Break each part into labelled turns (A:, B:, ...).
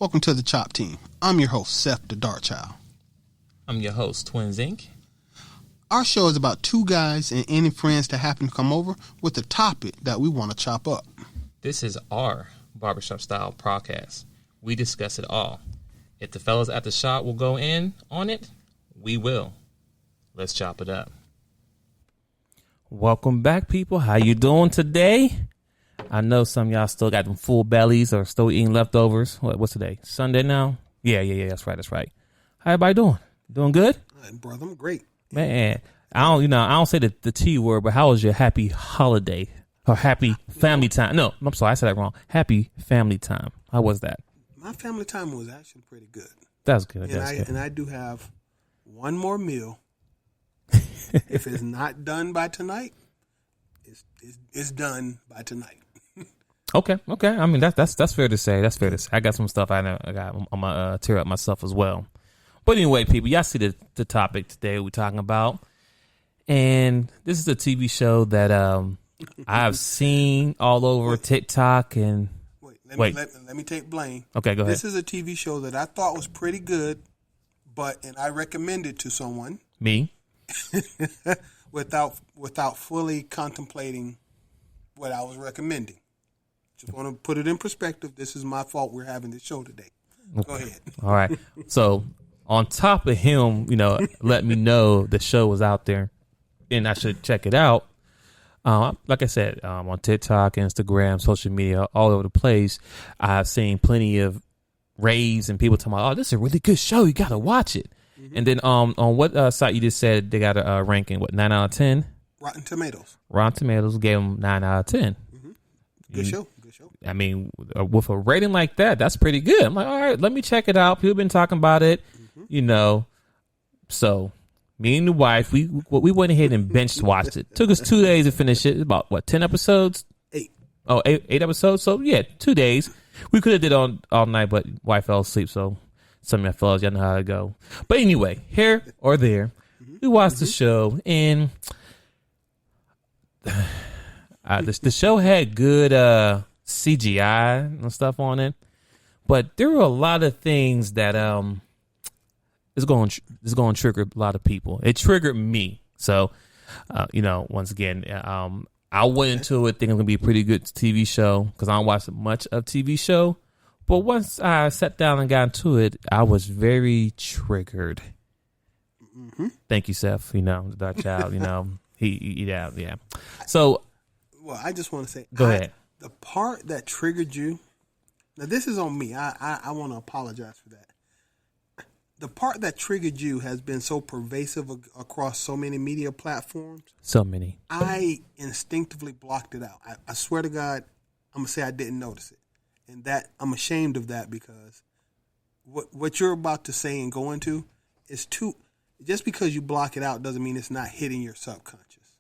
A: Welcome to the Dachop team. I'm your host, Seth the Darkchild.
B: I'm your host, twinsinc.
A: Our show is about two guys and any friends that happen to come over with a topic that we want to chop up.
B: This is our barbershop style podcast. We discuss it all. If the fellas at the shop will go in on it, we will. Let's chop it up. Welcome back, people. How you doing today? I know some of y'all still got them full bellies or still eating leftovers. What's today? Sunday now? Yeah. That's right. How everybody doing? Doing good?
A: Brother, I'm great.
B: Man, I don't say the T word, but how was your happy holiday or happy family time? No, I'm sorry, I said that wrong. Happy family time. How was that?
A: My family time was actually pretty good.
B: That's good.
A: And I do have one more meal. If it's not done by tonight, it's done by tonight.
B: Okay. I mean that's fair to say. I got some stuff I'm gonna tear up myself as well. But anyway, people, y'all see the topic today we're talking about, and this is a TV show that I've seen all over TikTok and.
A: Let me take blame.
B: Okay, go ahead.
A: This is a TV show that I thought was pretty good, and I recommended to someone.
B: Me.
A: without fully contemplating what I was recommending. Just want to put it in perspective. This is my fault we're having this show today.
B: Okay.
A: Go ahead.
B: All right. So on top of him, let me know the show was out there and I should check it out. Like I said, on TikTok, Instagram, social media, all over the place, I've seen plenty of raves and people talking about, oh, this is a really good show. You got to watch it. Mm-hmm. And then on what site you just said they got a ranking, 9 out of 10?
A: Rotten Tomatoes.
B: Rotten Tomatoes gave them 9 out of 10.
A: Mm-hmm. Good show.
B: I mean, with a rating like that, that's pretty good. I'm like, all right, let me check it out. People been talking about it, So me and the wife, we went ahead and bench watched it. Took us 2 days to finish it. About 10 episodes?
A: 8.
B: Oh, eight episodes. So yeah, 2 days. We could have did it all night, but wife fell asleep. So some of y'all fellas, y'all know how to go. But anyway, here or there, we watched the show, and the show had good CGI and stuff on it, but there were a lot of things that is going to trigger a lot of people. It triggered me. So once again, I went into it thinking it was gonna be a pretty good TV show because I don't watch much of TV show. But once I sat down and got into it, I was very triggered. Mm-hmm. Thank you, Seth. The Darkchild. Yeah. So,
A: well, I just want to say,
B: go ahead.
A: The part that triggered you. Now, this is on me. I want to apologize for that. The part that triggered you has been so pervasive across so many media platforms.
B: So many.
A: I instinctively blocked it out. I swear to God, I'm gonna say I didn't notice it. And that I'm ashamed of that because what you're about to say and go into is just because you block it out doesn't mean it's not hitting your subconscious.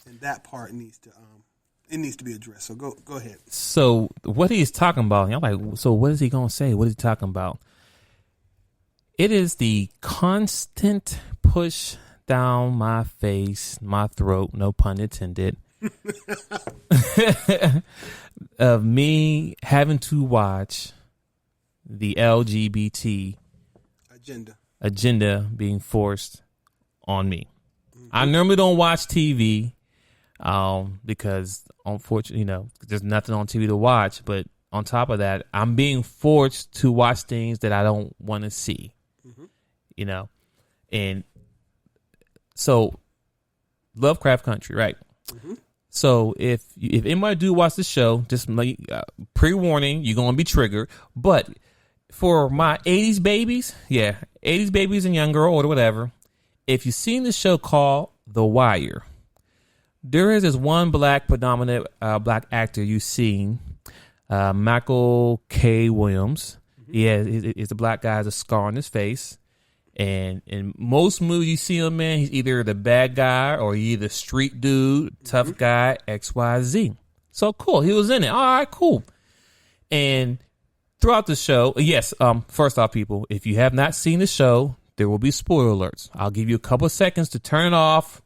A: And that part needs to be addressed. So go ahead.
B: So what he's talking about, and I'm like, so what is he gonna say? What is he talking about? It is the constant push down my face, my throat, no pun intended. Of me having to watch the LGBT agenda being forced on me. Mm-hmm. I normally don't watch TV because unfortunately, there's nothing on TV to watch. But on top of that, I'm being forced to watch things that I don't want to see. Mm-hmm. And so Lovecraft Country, right? Mm-hmm. So if anybody do watch the show, just pre-warning, you're going to be triggered. But for my 80s babies, 80s babies and younger or whatever, if you've seen the show called The Wire, there is this one predominant black actor you've seen, Michael K. Williams. Mm-hmm. He's a black guy, has a scar on his face. And in most movies you see him in, he's either the bad guy or he's the street dude, tough guy, XYZ. So cool. He was in it. All right, cool. And throughout the show, yes, first off, people, if you have not seen the show, there will be spoiler alerts. I'll give you a couple of seconds to turn it off.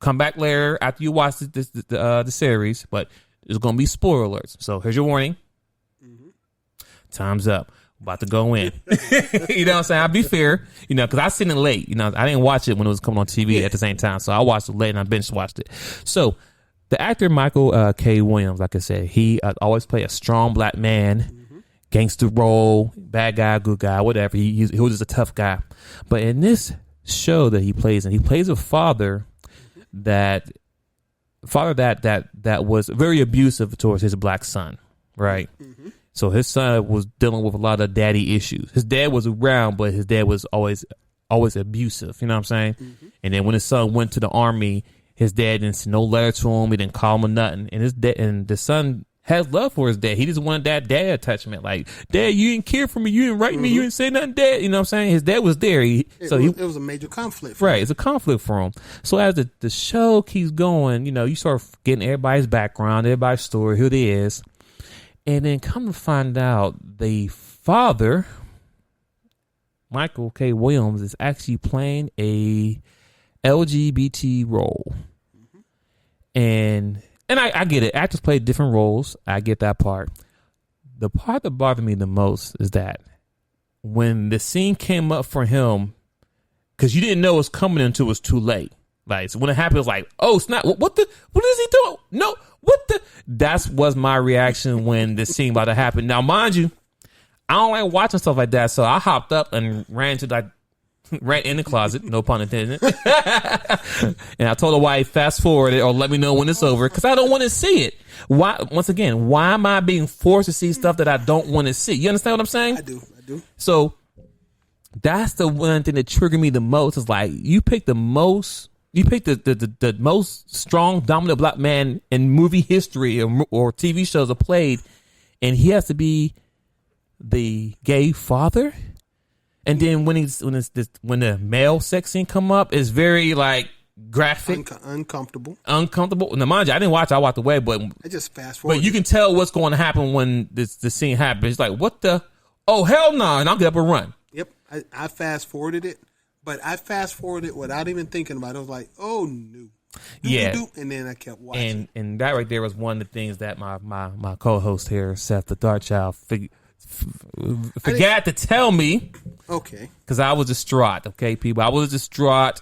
B: Come back later after you watch the series, but there's going to be spoiler alerts. So here's your warning. Mm-hmm. Time's up. about to go in. You know what I'm saying? I'll be fair, because I seen it late. I didn't watch it when it was coming on TV at the same time. So I watched it late and I binge watched it. So the actor Michael K. Williams, like I said, he always played a strong black man, gangster role, bad guy, good guy, whatever. He was just a tough guy. But in this show that he plays a father that was very abusive towards his black son, right? Mm-hmm. So his son was dealing with a lot of daddy issues. His dad was around, but his dad was always abusive. You know what I'm saying? Mm-hmm. And then when his son went to the army, his dad didn't send no letter to him. He didn't call him or nothing. And the son has love for his dad. He just wanted that dad attachment. Like, Dad, you didn't care for me. You didn't write me. You didn't say nothing, Dad. You know what I'm saying? His dad was there. It was
A: a major conflict.
B: Right. It's a conflict for him. So as the show keeps going, you start getting everybody's background, everybody's story, who it is. And then come to find out the father, Michael K. Williams, is actually playing a LGBT role. Mm-hmm. And I get it. Actors play different roles. I get that part. The part that bothered me the most is that when the scene came up for him, because you didn't know it was coming until it was too late. Like, so when it happened, it was like, oh, snap. What is he doing? No, what the? That was my reaction when the scene about to happen. Now, mind you, I don't like watching stuff like that. So I hopped up and ran in the closet, no pun intended. And I told her why fast forward it or let me know when it's over, because I don't want to see it. Why? Once again, why am I being forced to see stuff that I don't want to see? You understand what I'm saying?
A: I do.
B: So that's the one thing that triggered me the most. Is like, you picked the most strong, dominant black man in movie history or TV shows are played, and he has to be the gay father. And then when the male sex scene come up, it's very like graphic,
A: uncomfortable.
B: Now, mind you, I didn't watch. I walked away, but
A: I just fast forward.
B: But you can tell what's going to happen when the scene happens. It's like, what the? Oh, hell no! And I'll get up and run.
A: Yep, I fast forwarded it, but I fast forwarded it without even thinking about it. I was like, oh no. And then I kept watching.
B: And that right there was one of the things that my co-host here, Seth the Dark Child, forgot to tell me.
A: Okay.
B: Because I was distraught. Okay, people, I was distraught.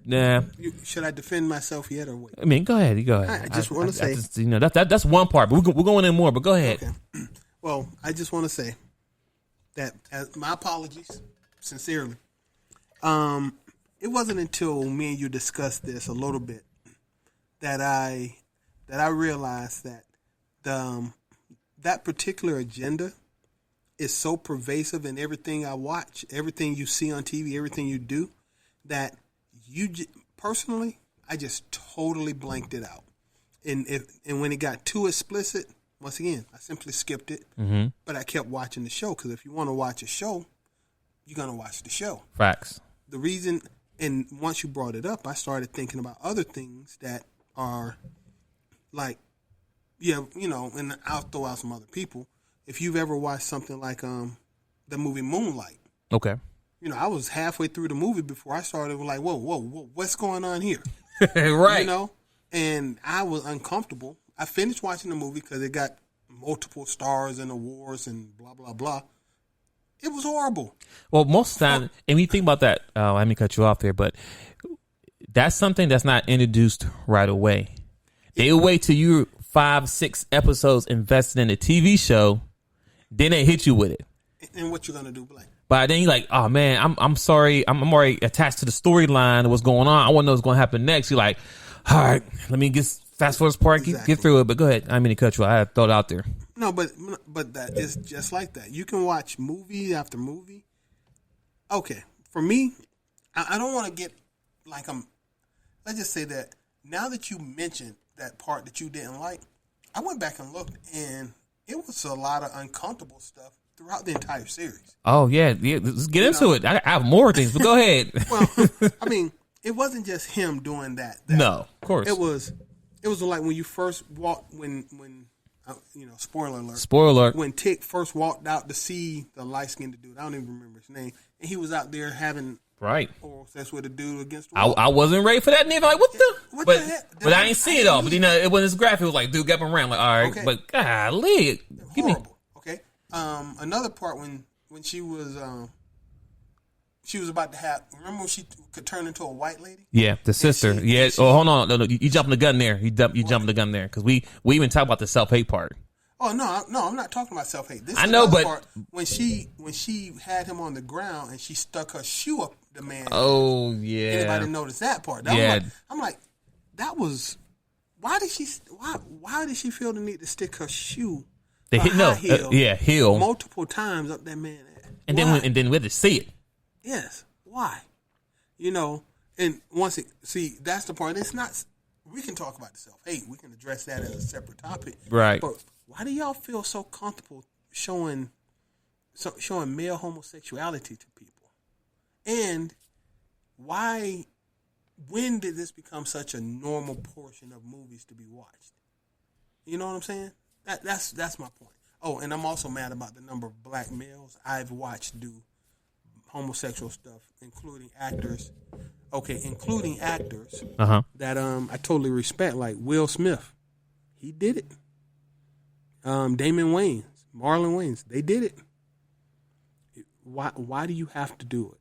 B: Nah.
A: Should I defend myself yet or what?
B: I mean, go ahead. You go ahead.
A: I just want to say,
B: that's one part. But we're going in more. But go ahead.
A: Okay. Well, I just want to say that my apologies, sincerely. It wasn't until me and you discussed this a little bit that I realized that that particular agenda is so pervasive in everything I watch, everything you see on TV, everything you do, that personally, I just totally blanked it out. And when it got too explicit, once again, I simply skipped it. Mm-hmm. But I kept watching the show, because if you want to watch a show, you're going to watch the show.
B: Facts.
A: The reason, and once you brought it up, I started thinking about other things that are like, and I'll throw out some other people. If you've ever watched something like the movie Moonlight.
B: Okay.
A: I was halfway through the movie before I started like, whoa, what's going on here?
B: Right.
A: And I was uncomfortable. I finished watching the movie because it got multiple stars and awards and blah, blah, blah. It was horrible.
B: Well, most of the time, and when you think about that, let me cut you off there, but that's something that's not introduced right away. They wait till you're 5-6 episodes invested in a TV show, then they hit you with it.
A: And what you gonna do, Blake?
B: But then you're like, oh man, I'm sorry, I'm already attached to the storyline of what's going on. I want to know what's going to happen next. You're like, all right, let me just fast forward this part, get through it. But go ahead, I mean to cut you off. I had to throw it out there.
A: No, but that is just like that. You can watch movie after movie. Okay, for me, I don't want to get like let's just say that now that you mentioned that part that you didn't like, I went back and looked, and it was a lot of uncomfortable stuff throughout the entire series.
B: Oh yeah, let's get into it. I have more things, but go ahead.
A: Well, I mean, it wasn't just him doing that.
B: No, of course.
A: It was like when you first walked, when spoiler alert.
B: Spoiler alert.
A: When Tick first walked out to see the light-skinned dude, I don't even remember his name, and he was out there having oral sex with a dude against the wall.
B: I wasn't ready for that neither. Like, what the heck? But I ain't see it all. But it wasn't as graphic. It was like, dude got him around. Like, all right, okay. But golly,
A: horrible. Okay. Another part when when she was about to have. Remember when she could turn into a white lady?
B: Yeah, the sister. Hold on. No, you jumping the gun there. You jumping the gun there because we even talk about the self-hate part.
A: Oh no, I'm not talking about self-hate. This
B: I know, but
A: part, when she had him on the ground and she stuck her shoe up the man.
B: Oh yeah.
A: Anybody notice that part? I'm like, that was. Why did she feel the need to stick her shoe? Heel multiple times up that man.
B: And then we had to see it.
A: Yes. Why? And once that's the part. It's not. We can talk about the self-hate. We can address that as a separate topic.
B: Right.
A: But why do y'all feel so comfortable showing male homosexuality to people? And why? When did this become such a normal portion of movies to be watched? You know what I'm saying? That's my point. Oh, and I'm also mad about the number of black males I've watched do homosexual stuff, including actors. Okay, including actors that I totally respect, like Will Smith. He did it. Damon Wayans, Marlon Wayans, they did it. Why do you have to do it?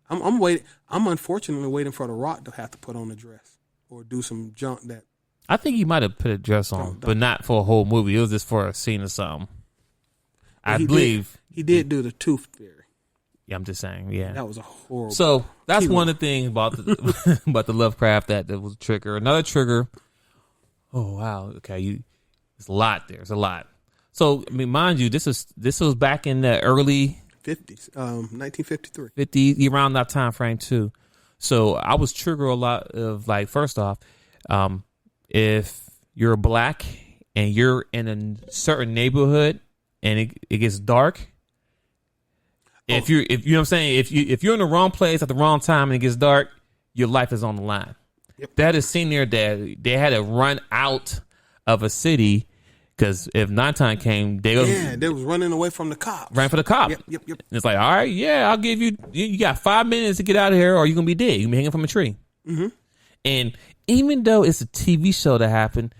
A: I'm waiting. I'm unfortunately waiting for The Rock to have to put on a dress or do some junk that.
B: I think he might have put a dress on, but not for a whole movie. It was just for a scene or something. I believe
A: he did do the Tooth Fairy.
B: Yeah, I'm just saying. Yeah,
A: that was a horrible.
B: So that's one of the things about the about the Lovecraft that was a trigger. Another trigger. Oh wow. Okay, it's a lot there. It's a lot. So I mean, mind you, this was back in the early
A: 50s, 1953.
B: 50 around that time frame too. So I was triggered a lot of, like, first off, if you're black and you're in a certain neighborhood and it gets dark, if you know what I'm saying, if you're in the wrong place at the wrong time and it gets dark, your life is on the line.
A: Yep.
B: That is seen there that they had to run out of a city. Because if nighttime came, they
A: was running away from the cops.
B: Ran for the cop.
A: Yep.
B: And it's like, all right, yeah, I'll give you. You got 5 minutes to get out of here, or you're gonna be dead. You're gonna be hanging from a tree.
A: Mm-hmm.
B: And even though it's a TV show that happened,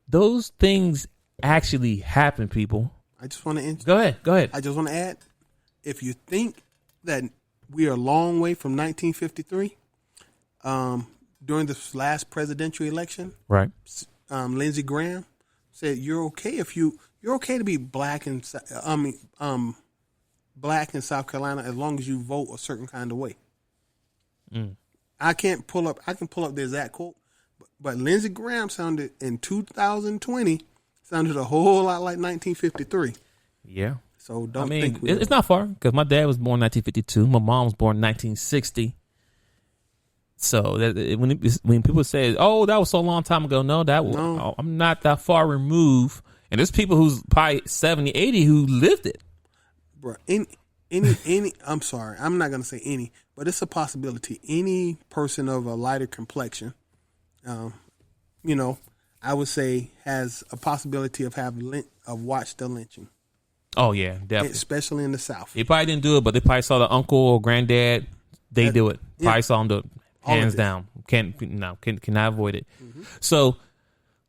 B: those things actually happen. People.
A: I just want to.
B: Go ahead.
A: I just want to add, if you think that we are a long way from 1953, during this last presidential election,
B: right?
A: Lindsey Graham said you're okay to be black in black in South Carolina as long as you vote a certain kind of way. I can pull up the exact quote, but Lindsey Graham sounded in 2020 a whole lot like 1953.
B: Yeah.
A: So don't think
B: it's not far because my dad was born in 1952. My mom was born in 1960. So when people say, "Oh, that was so long time ago," no, I'm not that far removed. And there's people who's probably 70, 80 who lived it.
A: Bro, any I'm sorry, I'm not gonna say any, but it's a possibility. Any person of a lighter complexion, I would say has a possibility of watched the lynching.
B: Oh yeah, definitely,
A: especially in the South.
B: They probably didn't do it, but they probably saw the uncle or granddad. They do it. Probably saw them do it. Hands down. Cannot avoid it. Mm-hmm. So,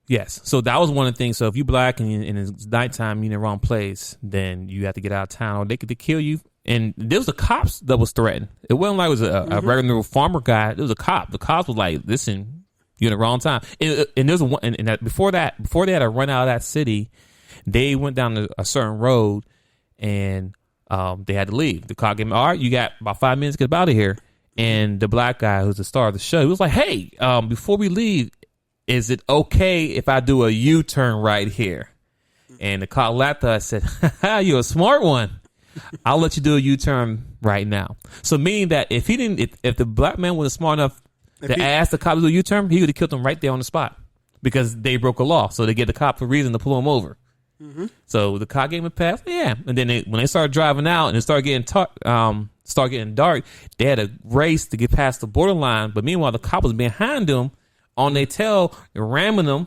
B: yes. So that was one of the things. So if you're black and it's nighttime, you're in the wrong place, then you have to get out of town or they could kill you. And there was the cops that was threatened. It wasn't like it was a regular farmer guy. It was a cop. The cops was like, listen, you're in the wrong time. And there's before they had to run out of that city, they went down a certain road and they had to leave. The cop gave them, all right, you got about 5 minutes to get out of here. And the black guy who's the star of the show, he was like, hey, before we leave, is it okay if I do a U-turn right here? And the cop laughed at us and said, you're a smart one. I'll let you do a U-turn right now. So meaning that if the black man was smart enough to ask the cop to do a U-turn, he would have killed him right there on the spot because they broke a law. So they give the cop a reason to pull him over. Mm-hmm. So the cop gave him a pass. Yeah. And then when they started driving out and it started getting dark, they had a race to get past the borderline. But meanwhile, the cop was behind them on their tail, ramming them,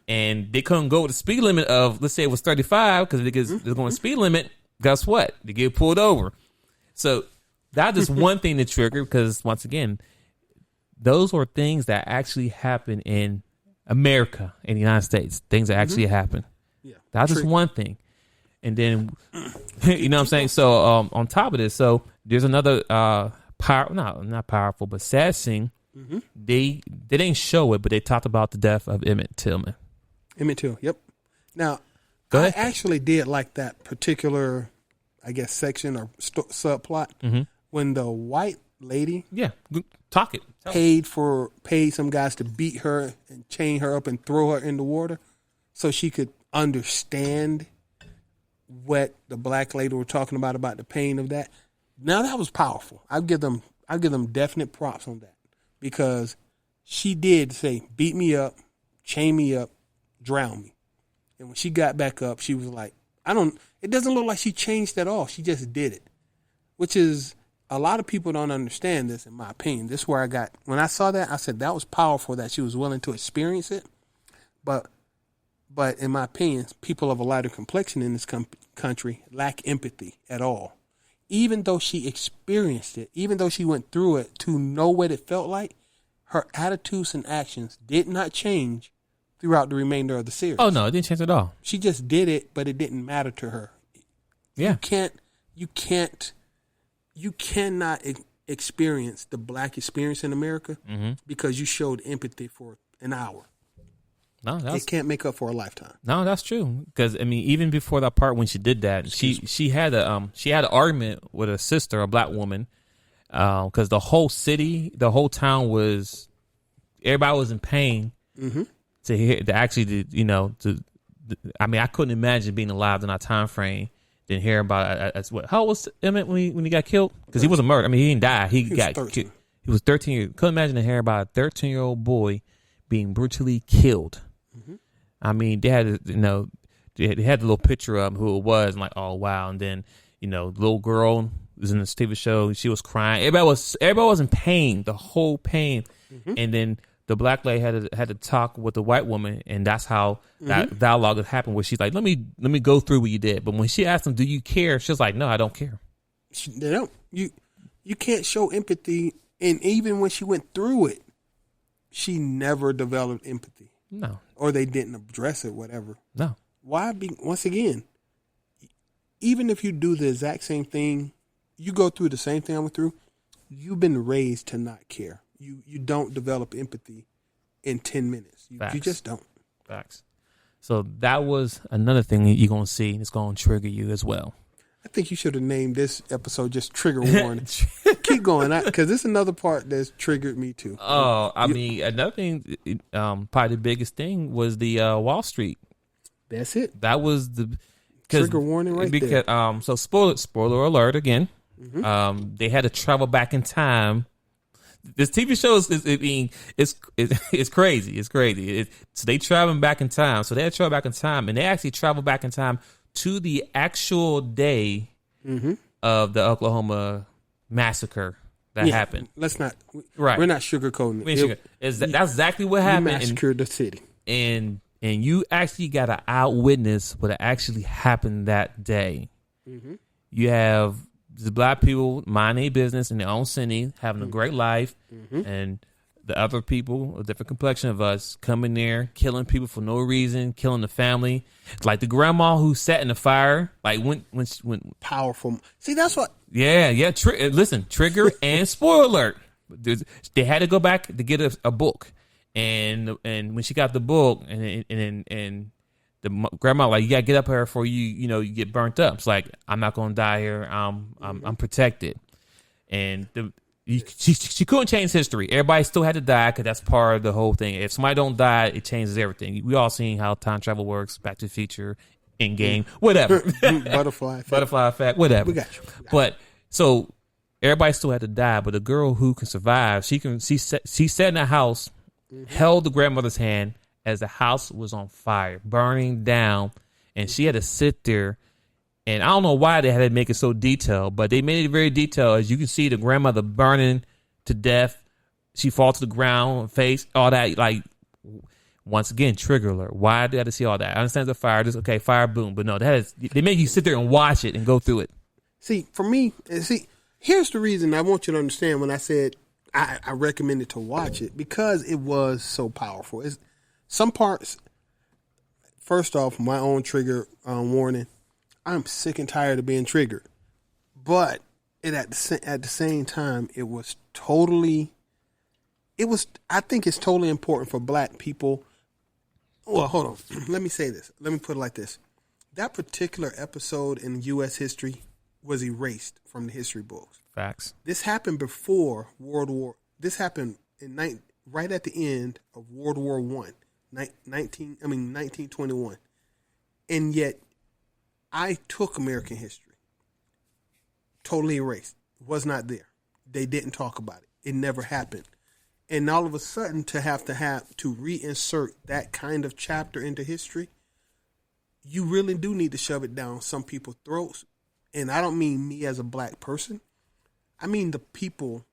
B: and they couldn't go with the speed limit of, let's say it was 35 because they're going speed limit. Guess what? They get pulled over. So that's just one thing to trigger because once again, those are things that actually happen in America, in the United States. Things that actually happen.
A: Yeah,
B: that's just one thing. And then You know what I'm saying? So on top of this, so there's another not powerful, but sad scene. Mm-hmm. They didn't show it, but they talked about the death of Emmett Tillman.
A: Emmett Till, yep. Now, I actually did like that particular, I guess, section or subplot when the white lady, paid some guys to beat her and chain her up and throw her in the water, so she could understand what the black lady were talking about the pain of that. Now that was powerful. I'll give them definite props on that, because she did say, beat me up, chain me up, drown me. And when she got back up, she was like, it doesn't look like she changed at all. She just did it, which is, a lot of people don't understand this, in my opinion. This is where when I saw that, I said that was powerful that she was willing to experience it. But in my opinion, people of a lighter complexion in this country lack empathy at all. Even though she experienced it, even though she went through it to know what it felt like, her attitudes and actions did not change throughout the remainder of the series.
B: Oh, no, it didn't change at all.
A: She just did it, but it didn't matter to her.
B: Yeah.
A: You cannot experience the black experience in America because you showed empathy for an hour.
B: No,
A: it can't make up for a lifetime.
B: No, that's true. Because I mean, even before that part when she did that, she had an argument with a sister, a black woman, because the whole city, the whole town everybody was in pain I mean, I couldn't imagine being alive in that time frame. Didn't hear about how old was Emmett when he got killed? Because he wasn't murdered. I mean, he didn't die. He got killed. He was 13 years. Couldn't imagine to hear about a 13-year-old boy being brutally killed. I mean, they had they had the little picture of who it was, and like, oh wow. And then the little girl was in this TV show. She was crying. Everybody was in pain, the whole pain. And then the black lady had to talk with the white woman, and that's how that dialogue had happened. Where she's like, "Let me go through what you did." But when she asked him, "Do you care?" She was like, "No, I don't care."
A: They don't. You can't show empathy, and even when she went through it, she never developed empathy.
B: No,
A: or they didn't address it. Whatever.
B: No.
A: Why? Once again, even if you do the exact same thing, you go through the same thing I went through. You've been raised to not care. You don't develop empathy in 10 minutes. You just don't.
B: Facts. So that was another thing that you're going to see. It's going to trigger you as well.
A: I think you should have named this episode just Trigger Warning. Keep going, because this is another part that's triggered me too.
B: Oh, I mean, another thing, probably the biggest thing was the Wall Street.
A: That's it.
B: That was the
A: trigger warning there.
B: So spoiler alert again. They had to travel back in time. This TV show it's crazy. It's crazy. So they traveling back in time. So they had to travel back in time, and they actually travel back in time to the actual day of the Oklahoma massacre that happened.
A: Let's not. Right. We're not sugarcoating it.
B: That's exactly what happened.
A: Massacred the city.
B: And you actually got an eyewitness what actually happened that day. You have the black people minding their business in their own city, having a great life, and the other people, a different complexion of us, coming there, killing people for no reason, killing the family. Like the grandma who sat in the fire, like when
A: powerful. See, that's what.
B: Yeah. Listen, trigger and spoiler alert. They had to go back to get a book, and when she got the book, and the grandma like, you gotta get up here before you get burnt up. It's like, I'm not gonna die here. I'm protected, and she couldn't change history. Everybody still had to die because that's part of the whole thing. If somebody don't die, it changes everything. We all seen how time travel works. Back to the Future, in game, whatever.
A: Butterfly
B: effect, whatever.
A: We got you.
B: But so everybody still had to die. But the girl who can survive, she sat in the house, held the grandmother's hand as the house was on fire, burning down, and she had to sit there. And I don't know why they had to make it so detailed, but they made it very detailed. As you can see, the grandmother burning to death. She falls to the ground, face, all that. Like, once again, trigger alert. Why do I have to see all that? I understand the fire, just okay, fire, boom. But no, they make you sit there and watch it and go through it.
A: See, for me, here's the reason I want you to understand when I said I recommended to watch it, because it was so powerful. Some parts, first off, my own trigger warning, I'm sick and tired of being triggered. But at the same time, I think it's totally important for black people. Well, hold on. Let me say this. Let me put it like this. That particular episode in U.S. history was erased from the history books.
B: Facts.
A: This happened before World War. This happened right at the end of World War I, 1921. And yet, I took American history. Totally erased. Was not there. They didn't talk about it. It never happened. And all of a sudden, to have to reinsert that kind of chapter into history, you really do need to shove it down some people's throats. And I don't mean me as a black person. I mean the people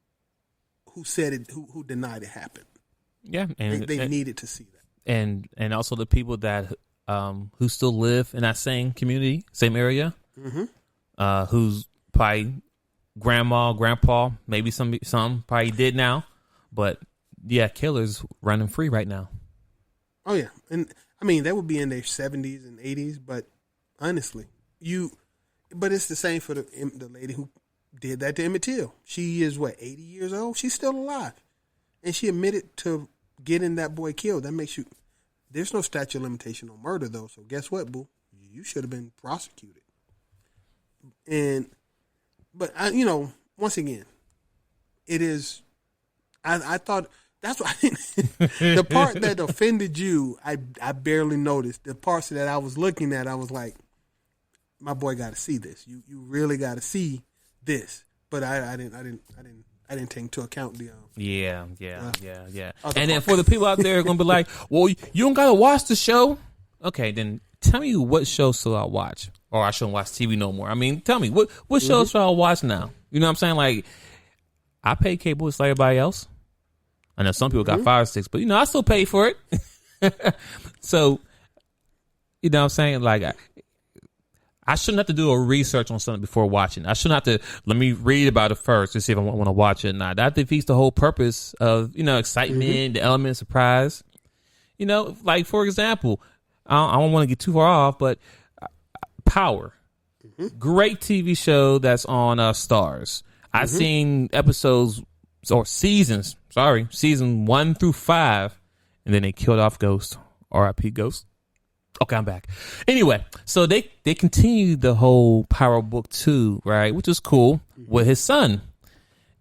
A: who said it, who denied it happened.
B: Yeah, and
A: they needed to see that.
B: And also the people that who still live in that same community, same area, who's probably grandma, grandpa, maybe some probably did now, but yeah, killers running free right now.
A: Oh yeah, and I mean they would be in their 70s and 80s, but honestly, but it's the same for the lady who did that to Emmett Till. She is 80 years old. She's still alive, and she admitted to getting that boy killed. That makes you. There's no statute of limitation on murder though. So guess what, boo? You should have been prosecuted. But once again, it is. I thought that's what the part that offended you. I barely noticed. The parts that I was looking at, I was like, my boy got to see this. You really got to see this. But I didn't take into account the
B: yeah. And then for the people out there who are gonna be like, well, you don't gotta watch the show. Okay, then tell me what show should I watch, or I shouldn't watch TV no more. I mean, tell me what show should I watch now? You know what I'm saying? Like, I pay cable just like everybody else. I know some people got Fire Sticks, but I still pay for it. So, you know what I'm saying? Like, I shouldn't have to do a research on something before watching. I shouldn't have to, let me read about it first to see if I want to watch it or not. That defeats the whole purpose of, excitement, the element of surprise. Like, for example, I don't want to get too far off, but Power. Great TV show that's on Starz. I've seen episodes or seasons, season 1 through 5, and then they killed off Ghost. R.I.P. Ghost. Okay, I'm back. Anyway, so they continued the whole Power Book 2, right, which is cool, with his son.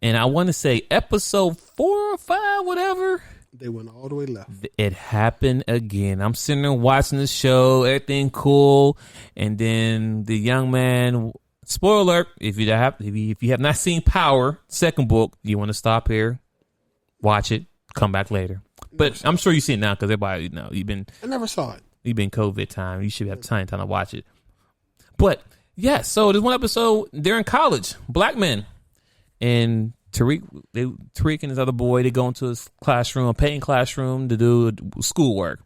B: And I want to say episode 4 or 5, whatever.
A: They went all the way left.
B: It happened again. I'm sitting there watching the show, everything cool, and then the young man. Spoiler alert: if you have not seen Power, second book, you want to stop here, watch it, come back later. But I'm sure you've seen it now because everybody, you've been.
A: I never saw it.
B: You've been COVID time. You should have time to watch it. But yeah, so there's one episode. They're in college, black men, and Tariq and his other boy, they go into his classroom, a paying classroom, to do schoolwork.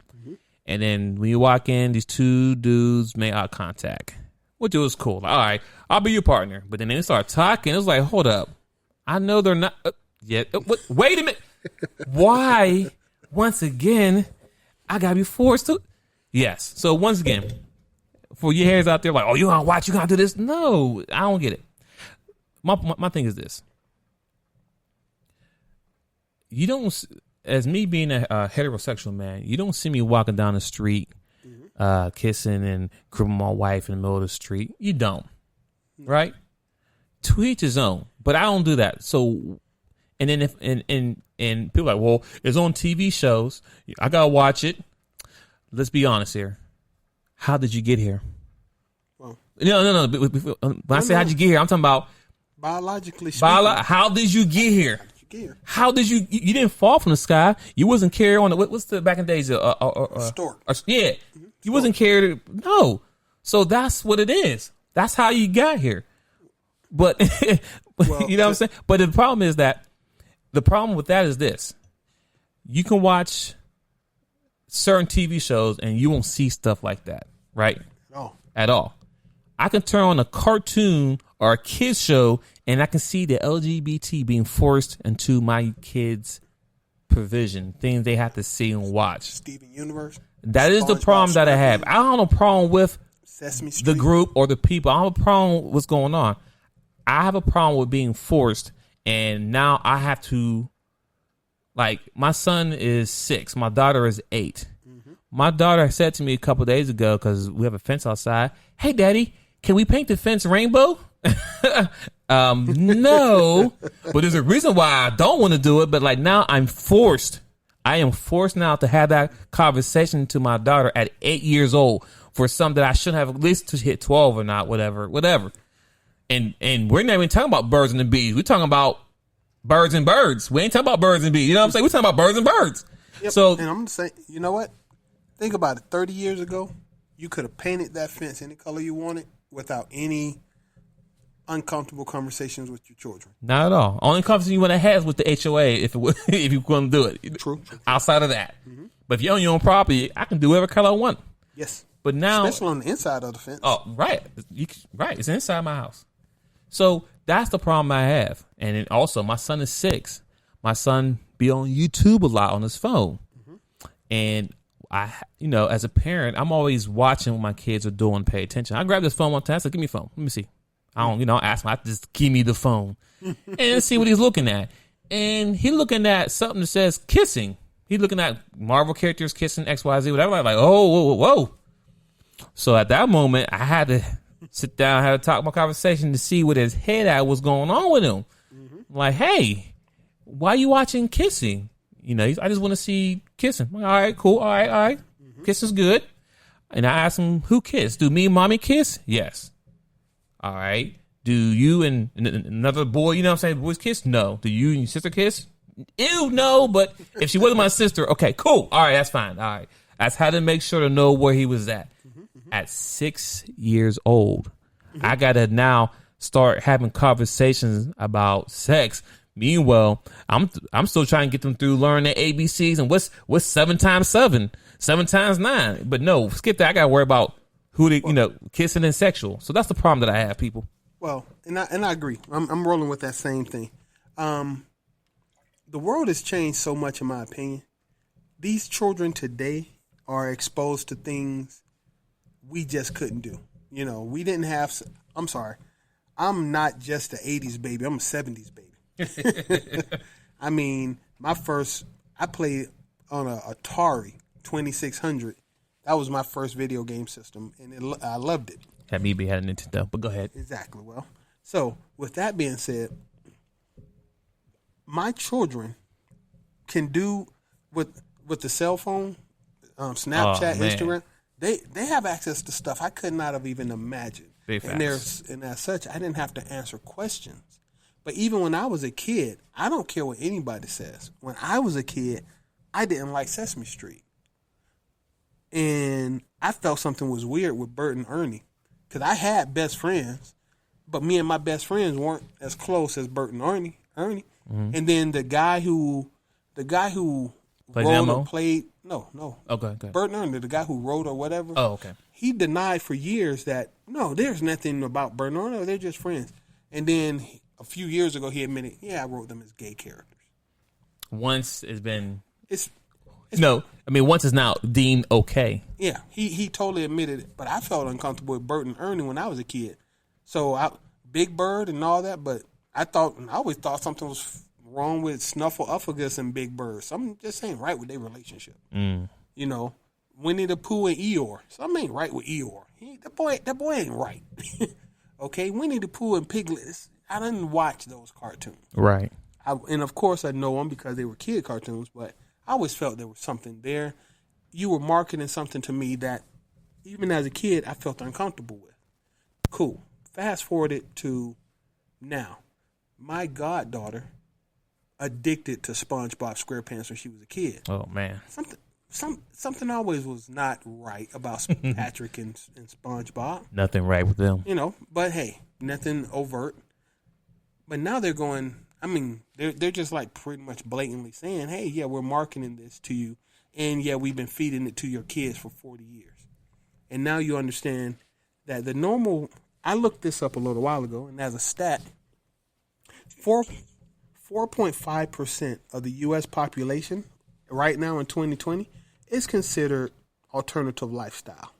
B: And then when you walk in, these two dudes make eye contact, which was cool. Like, all right, I'll be your partner. But then they start talking. It was like, hold up. I know they're not yet. Wait a minute. Why, once again, I got to be forced to? Yes. So once again, for your hairs out there, like, oh, you gonna watch? You gonna do this? No, I don't get it. My thing is this. You don't, as me being a heterosexual man, you don't see me walking down the street, kissing and grooming my wife in the middle of the street. You don't, right? To each his own. But I don't do that. So, and then and people are like, well, it's on TV shows. I gotta watch it. Let's be honest here. How did you get here?
A: Well,
B: no. When I say how'd you get here, I'm talking about
A: biologically speaking.
B: How did you get here? How did you didn't fall from the sky? You wasn't carried on what's the back in the days?
A: Stork.
B: Yeah. You wasn't carried. No. So that's what it is. That's how you got here. But well, you know what I'm saying? But the problem is that the problem with that is this. You can watch certain TV shows and you won't see stuff like that, right?
A: No.
B: At all. I can turn on a cartoon or a kids show and I can see the LGBT being forced into my kids' provision, things they have to see and watch.
A: Steven Universe.
B: That is the problem that I have. I don't have a problem with
A: Sesame Street.
B: the group or the people. I don't have a problem with what's going on. I have a problem with being forced, and now I have to, like, my son is 6. My daughter is 8. Mm-hmm. My daughter said to me a couple of days ago, because we have a fence outside, "Hey, Daddy, can we paint the fence rainbow?" No, but there's a reason why I don't want to do it. But like now I'm forced. I am forced now to have that conversation to my daughter at 8 years old for something that I should have at least to hit 12 or not, whatever. And we're not even talking about birds and the bees. We're talking about birds and birds. We ain't talking about birds and bees. You know what I'm saying? We're talking about birds and birds.
A: Yep.
B: So,
A: and I'm going to say, you know what? Think about it. 30 years ago, you could have painted that fence any color you wanted without any uncomfortable conversations with your children.
B: Not at all. Only conversation you want to have with the HOA if you're going to do it.
A: True.
B: Outside of that. Mm-hmm. But if you own your own property, I can do whatever color I want.
A: Yes.
B: But now,
A: especially on the inside of the fence.
B: Oh, right. Right. It's inside my house. So that's the problem I have. And then also, my son is 6. My son be on YouTube a lot on his phone. Mm-hmm. And I, as a parent, I'm always watching what my kids are doing, pay attention. I grabbed this phone one time. I said, "Give me a phone. Let me see." I don't, ask him. I just give me the phone and see what he's looking at. And he's looking at something that says kissing. He's looking at Marvel characters kissing XYZ, whatever. I'm like, oh, whoa. So at that moment, I had to sit down, had to talk my conversation to see what his head at was going on with him. Mm-hmm. Like, hey, why are you watching kissing? I just want to see kissing. Like, all right, cool. All right. Mm-hmm. Kissing's good. And I asked him, who kissed? Do me and mommy kiss? Yes. All right. Do you and another boy, boys kiss? No. Do you and your sister kiss? Ew, no. But if she wasn't my sister, okay, cool. All right, that's fine. All right. That's how to make sure to know where he was at. Mm-hmm, mm-hmm. At 6 years old, mm-hmm. I got to now start having conversations about sex. Meanwhile, I'm still trying to get them through learning the ABCs and what's 7 times 7, 7 times 9. But no, skip that. I got to worry about kissing and sexual. So that's the problem that I have, people.
A: Well, and I agree. I'm rolling with that same thing. The world has changed so much, in my opinion. These children today are exposed to things we just couldn't do. We didn't have. I'm sorry. I'm not just an 80s baby. I'm a 70s baby. I mean, I played on a Atari 2600. That was my first video game system, and I loved it.
B: Had me had a Nintendo, but go ahead.
A: Exactly. Well, so with that being said, my children can do with the cell phone, Snapchat, Instagram. They have access to stuff I could not have even imagined. And as such, I didn't have to answer questions. But even when I was a kid, I don't care what anybody says. When I was a kid, I didn't like Sesame Street. And I felt something was weird with Bert and Ernie. Because I had best friends, but me and my best friends weren't as close as Bert and Ernie. Mm-hmm. And then the guy who played Bert and Ernie, the guy who wrote or whatever.
B: Oh, okay.
A: He denied for years that, no, there's nothing about Bert and Ernie. They're just friends. And then a few years ago, he admitted, I wrote them as gay characters.
B: Once it's been... once it's now deemed okay.
A: Yeah, he totally admitted it. But I felt uncomfortable with Bert and Ernie when I was a kid. So Big Bird and all that, but I always thought something was wrong with Snuffleupagus and Big Bird. Something just ain't right with their relationship. Mm. Winnie the Pooh and Eeyore. Something ain't right with Eeyore. That boy ain't right. Okay, Winnie the Pooh and Piglet. I didn't watch those cartoons.
B: Right.
A: And of course I know them because they were kid cartoons, but I always felt there was something there. You were marketing something to me that, even as a kid, I felt uncomfortable with. Cool. Fast forward it to now. My goddaughter addicted to SpongeBob SquarePants when she was a kid.
B: Oh, man.
A: Something always was not right about Patrick and SpongeBob.
B: Nothing right with them.
A: But hey, nothing overt. But now they're going... they're just like pretty much blatantly saying, hey, yeah, we're marketing this to you. And yeah, we've been feeding it to your kids for 40 years. And now you understand that the normal, I looked this up a little while ago, and as a stat, 4.5% of the U.S. population right now in 2020 is considered alternative lifestyle.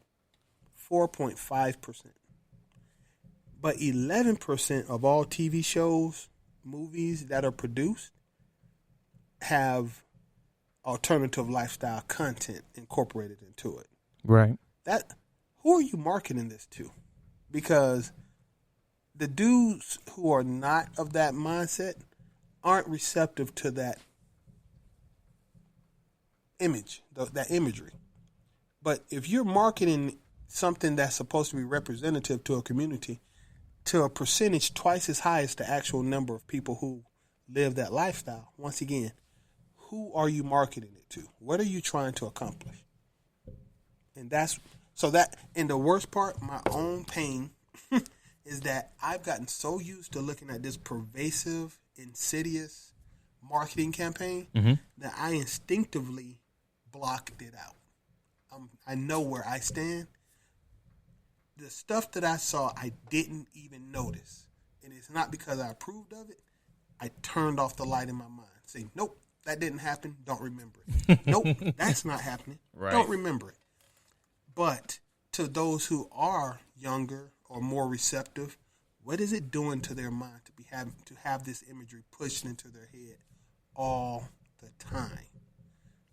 A: 4.5%. But 11% of all TV shows, movies that are produced have alternative lifestyle content incorporated into it.
B: Right.
A: Who are you marketing this to? Because the dudes who are not of that mindset aren't receptive to that image, that imagery. But if you're marketing something that's supposed to be representative to a community to a percentage twice as high as the actual number of people who live that lifestyle, once again, who are you marketing it to? What are you trying to accomplish? And and the worst part, my own pain, is that I've gotten so used to looking at this pervasive, insidious marketing campaign that I instinctively blocked it out. I know where I stand. The stuff that I saw, I didn't even notice. And it's not because I approved of it. I turned off the light in my mind. Say, nope, that didn't happen. Don't remember it. Nope, that's not happening. Right. Don't remember it. But to those who are younger or more receptive, what is it doing to their mind to have this imagery pushed into their head all the time?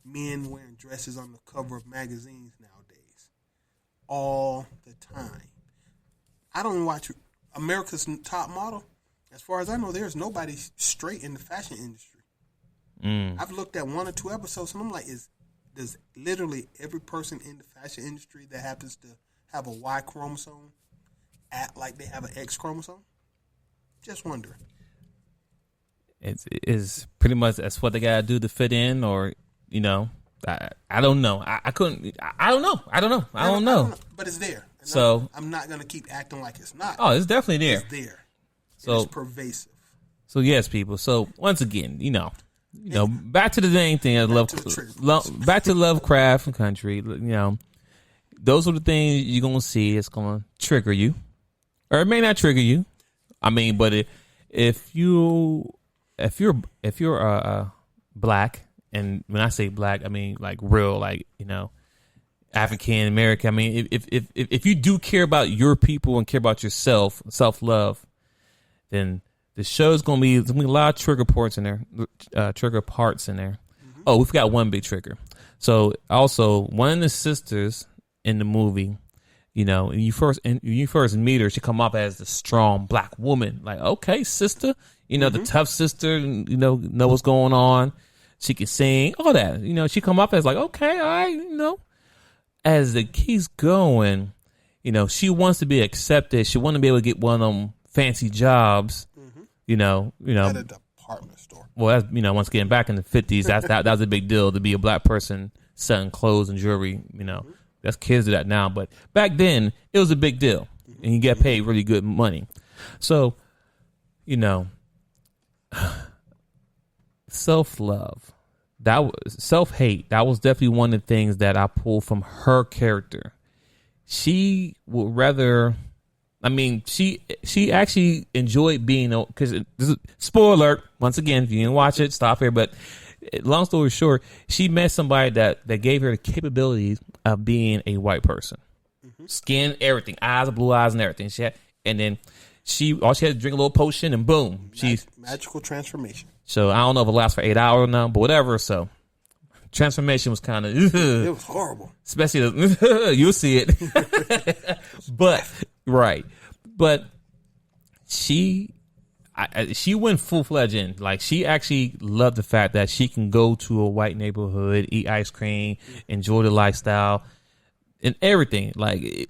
A: Men wearing dresses on the cover of magazines nowadays, all the time. I don't watch America's Top Model. As far as I know, there's nobody straight in the fashion industry. I've looked at 1 or 2 episodes, and I'm like, does literally every person in the fashion industry that happens to have a Y chromosome act like they have an X chromosome? Just wondering.
B: It's pretty much that's what they gotta do to fit in, or I don't know. I don't know.
A: But it's there. And
B: so
A: I'm not gonna keep acting like it's not.
B: Oh, it's definitely there.
A: It's there.
B: So
A: it's pervasive.
B: So yes, people. So once again, back to the main thing. Back to Lovecraft Country. Those are the things you're gonna see. It's gonna trigger you, or it may not trigger you. I mean, but if you're black, and when I say black, I mean like real, like African American. I mean, if you do care about your people and care about yourself, self love, then the show's gonna be a lot of trigger parts in there. Mm-hmm. Oh, we forgot one big trigger. So also one of the sisters in the movie, when you first meet her, she come up as the strong black woman. Like, okay, sister, the tough sister, know what's going on. She can sing, all that. She come up as like, okay, all right, As the keeps going, she wants to be accepted. She wants to be able to get one of them fancy jobs.
A: At a department store.
B: Well, that's, once again, back in the 50s, that was a big deal to be a black person selling clothes and jewelry. That's kids do that now, but back then it was a big deal, and you get paid really good money. So, self-love, self-hate, that was definitely one of the things that I pulled from her character. She would rather, she actually enjoyed being, because spoiler alert, once again, if you didn't watch it, stop here, but long story short, she met somebody that gave her the capabilities of being a white person. Skin, everything, eyes, blue eyes, and everything. All she had to drink a little potion, and boom, she's
A: magical transformation. So
B: I don't know if it lasts for 8 hours now, but whatever. So transformation was kind of
A: it was horrible,
B: especially you'll see it. but she went full-fledged in. Like, she actually loved the fact that she can go to a white neighborhood, eat ice cream, enjoy the lifestyle, and everything. Like,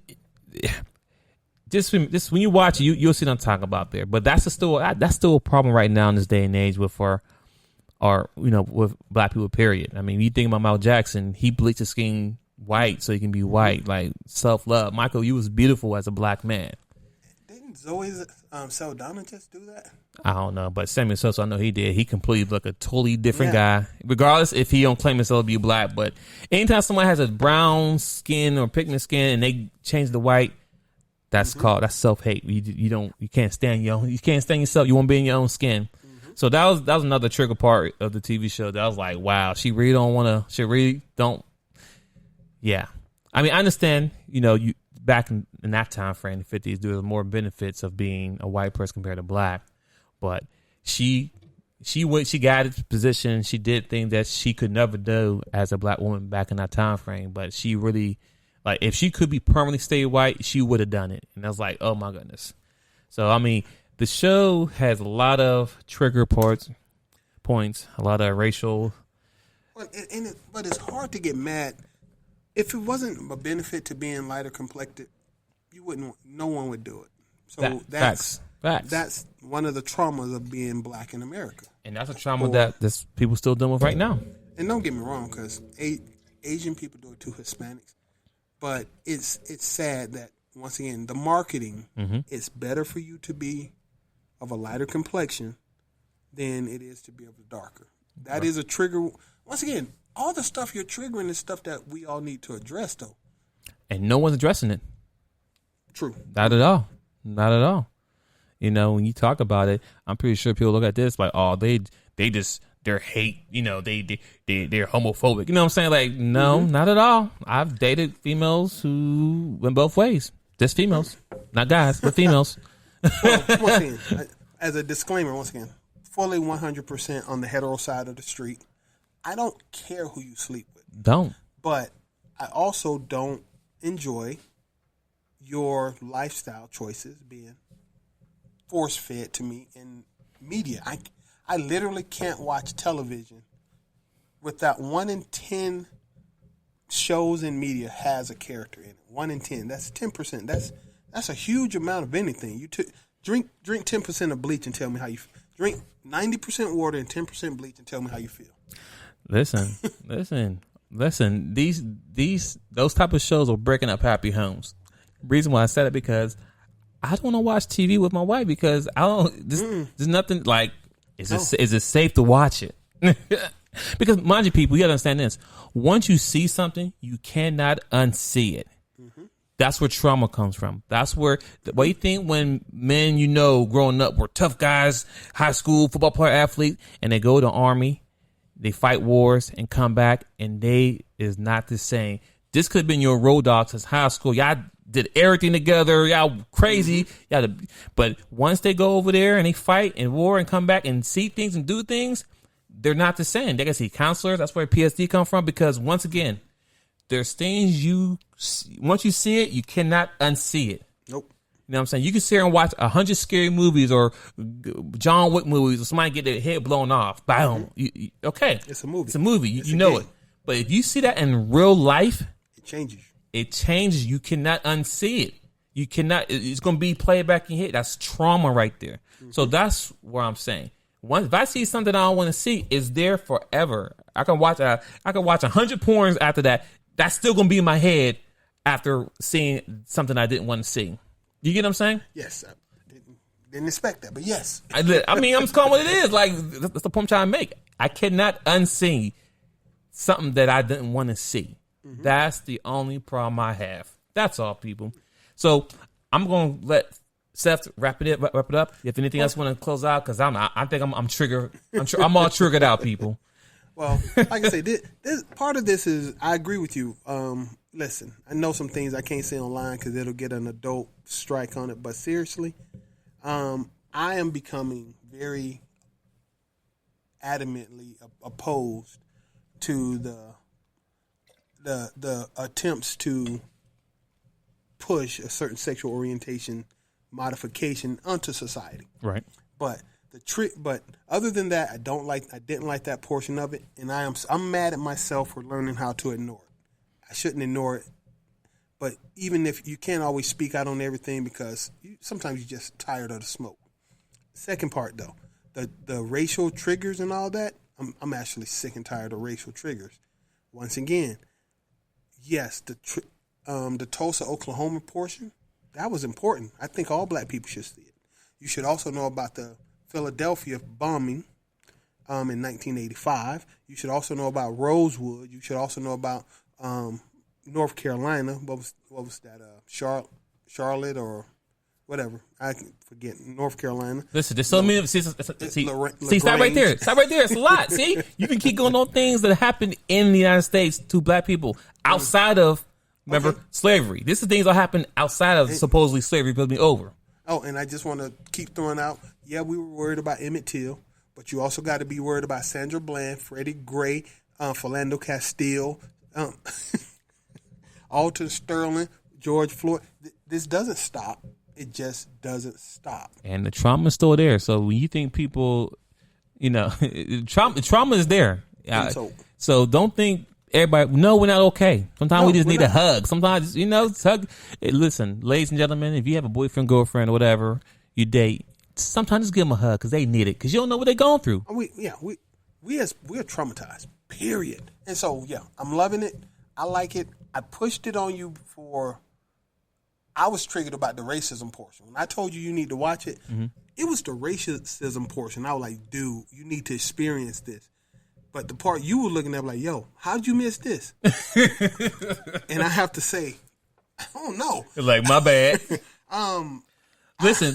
B: just when you watch it, you'll see what I'm talking about there. But that's still a problem right now in this day and age with with black people, period. I mean, you think about Michael Jackson, he bleached his skin white so he can be white. Like, self-love. Michael, you was beautiful as a black man.
A: Didn't Zoe Saldana just do that?
B: I don't know, but Samuel Sosa, I know he did. He completely looked a totally different guy, regardless if he don't claim himself to be black. But anytime someone has a brown skin or pigment skin and they change the white, that's self-hate. You can't stand yourself. You won't be in your own skin. So that was another trigger part of the TV show that I was like, wow, she really don't. Yeah. I mean, I understand, back in that time frame, the 50s, there was more benefits of being a white person compared to black. But she got its position. She did things that she could never do as a black woman back in that time frame. But she really, like, if she could be permanently stay white, she would have done it. And I was like, oh my goodness. So I mean, the show has a lot of trigger points, a lot of racial.
A: But it's hard to get mad if it wasn't a benefit to being lighter complected. No one would do it. So
B: Facts.
A: That's one of the traumas of being black in America.
B: And that's a trauma that this people still dealing with right now.
A: And don't get me wrong, because Asian people do it too, Hispanics. But it's sad that, once again, the marketing, it's better for you to be of a lighter complexion than it is to be of a darker. That is a trigger. Once again, all the stuff you're triggering is stuff that we all need to address, though. And
B: no one's addressing it.
A: True.
B: Not at all. Not at all. You know, when you talk about it, I'm pretty sure people look at this like, oh, they're hate, you know, they're homophobic. You know what I'm saying? Like, no, not at all. I've dated females who went both ways. Just females. Not guys, but females.
A: Well, once again, as a disclaimer, once again, fully 100% on the hetero side of the street. I don't care who you sleep with.
B: Don't.
A: But I also don't enjoy your lifestyle choices being force-fed to me in media. I literally can't watch television without 1 in 10 shows in media has a character in it. 1 in 10. That's 10%. That's a huge amount of anything. You drink 10% of bleach and tell me how you drink 90% water and 10% bleach and tell me how you feel.
B: Listen. Those type of shows are breaking up happy homes. Reason why I said it, because I don't want to watch TV with my wife because I don't. There's nothing like. Is it safe to watch it? Because mind you, people, you gotta understand this. Once you see something, you cannot unsee it. That's where trauma comes from. That's where what you think when men, you know, growing up were tough guys, high school football player, athlete, and they go to the army, they fight wars and come back, and they is not the same. This could have been your road dog since high school. Y'all did everything together. Y'all crazy. But once they go over there and they fight and war and come back and see things and do things, they're not the same. They can see counselors. That's where PSD come from, because once again, there's things once you see it, you cannot unsee it.
A: Nope.
B: You know what I'm saying? You can sit here and watch 100 scary movies or John Wick movies, or somebody get their head blown off. Boom. Okay.
A: It's a movie.
B: It's a movie. You know it. But if you see that in real life,
A: it changes.
B: It changes. You cannot unsee it. You cannot. It's going to be played back in your head. That's trauma right there. So that's what I'm saying. If I see something I don't want to see, it's there forever. I can watch 100 porns after that. That's still going to be in my head after seeing something I didn't want to see. You get what I'm saying?
A: Yes. I didn't expect that, but yes.
B: I mean, I'm just calling what it is. Like, that's the point I'm trying to make. I cannot unsee something that I didn't want to see. That's the only problem I have. That's all, people. So I'm going to let Seth wrap it up. If anything else you want to close out, because I think I'm triggered. I'm all triggered out, people.
A: Well, like I say, this part of this is, I agree with you. Listen, I know some things I can't say online because it'll get an adult strike on it. But seriously, I am becoming very adamantly opposed to the attempts to push a certain sexual orientation modification onto society.
B: Right.
A: But but other than that, I didn't like that portion of it, and I'm mad at myself for learning how to ignore it. I shouldn't ignore it. But even if you can't always speak out on everything, because sometimes you're just tired of the smoke. Second part though, the racial triggers and all that, I'm actually sick and tired of racial triggers. Once again, yes, the Tulsa, Oklahoma portion, that was important. I think all black people should see it. You should also know about the Philadelphia bombing in 1985. You should also know about Rosewood. You should also know about North Carolina. What was that? Charlotte or whatever. I can forget. North Carolina.
B: Listen, there's so many. See, stop right there. Stop right there. It's a lot. See, you can keep going on things that happen in the United States to black people outside of Remember,
A: Okay.
B: slavery. This is things that happen outside of supposedly slavery supposed to be over.
A: Oh, and I just want to keep throwing out, yeah, we were worried about Emmett Till, but you also got to be worried about Sandra Bland, Freddie Gray, Philando Castile, Alton Sterling, George Floyd. This doesn't stop. It just doesn't stop.
B: And the trauma is still there. So when you think people, trauma is there. So don't think everybody, no, we're not okay. Sometimes we just need a hug. Sometimes, hug. Listen, ladies and gentlemen, if you have a boyfriend, girlfriend, or whatever, you date, sometimes just give them a hug because they need it because you don't know what they're going through.
A: We're traumatized, period. And so, yeah, I'm loving it. I like it. I pushed it on you I was triggered about the racism portion. When I told you need to watch it, it was the racism portion. I was like, dude, you need to experience this. But the part you were looking at, like, yo, how'd you miss this? And I have to say, I don't know.
B: Like, my bad. Listen.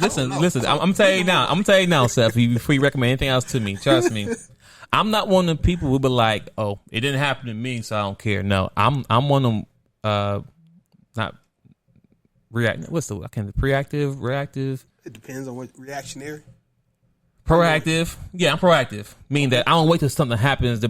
B: I'm telling you now, Seth, before you recommend anything else to me, trust me. I'm not one of them people who be like, oh, it didn't happen to me, so I don't care. No, I'm one of them, not react. Reactive?
A: It depends on what reactionary.
B: Proactive. Yeah, I'm proactive. Meaning that I don't wait till something happens to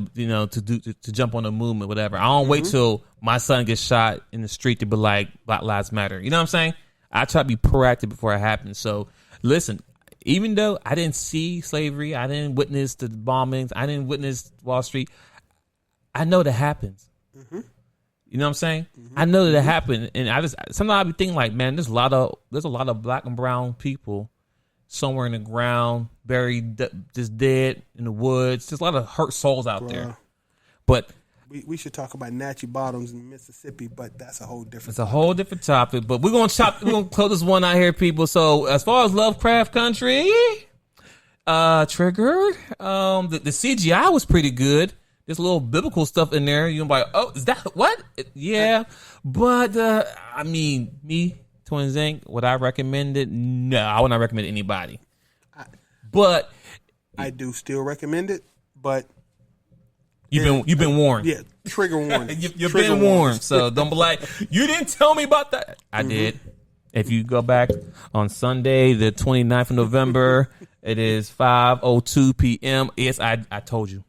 B: jump on a movement, whatever. I don't wait till my son gets shot in the street to be like, Black Lives Matter. You know what I'm saying? I try to be proactive before it happens. So listen, even though I didn't see slavery, I didn't witness the bombings, I didn't witness Wall Street, I know that happens. Mm-hmm. You know what I'm saying? Mm-hmm. I know that it happened. And sometimes I be thinking like, man, there's a lot of black and brown people somewhere in the ground, buried, just dead in the woods. There's a lot of hurt souls out there. But
A: we should talk about Natchez Bottoms in Mississippi, but that's a whole different.
B: It's a whole different topic. But we're gonna close this one out here, people. So as far as Lovecraft Country, triggered. The CGI was pretty good. There's a little biblical stuff in there. You're like, oh, is that what? Yeah, but me. Twinsinc, would I recommend it? No, I would not recommend it to anybody. But
A: I do still recommend it. But
B: you've been warned.
A: Yeah, trigger warning.
B: You've been warned. So don't be like, you didn't tell me about that. I did. If you go back on Sunday, the 29th of November, it is 5:02 p.m. Yes, I told you.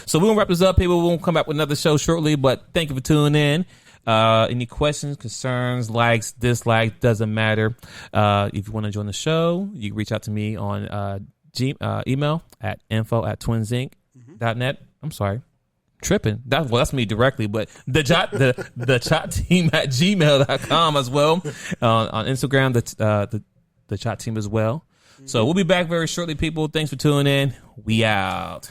B: So we're gonna wrap this up, people. We'll come back with another show shortly. But thank you for tuning in. Any questions, concerns, likes, dislikes, doesn't matter. If you want to join the show, you can reach out to me on email at info@twinsinc.net. I'm sorry, tripping. That's me directly, but the dachopteam at gmail.com as well. On Instagram, the dachop team as well. So we'll be back very shortly, people. Thanks for tuning in. We out.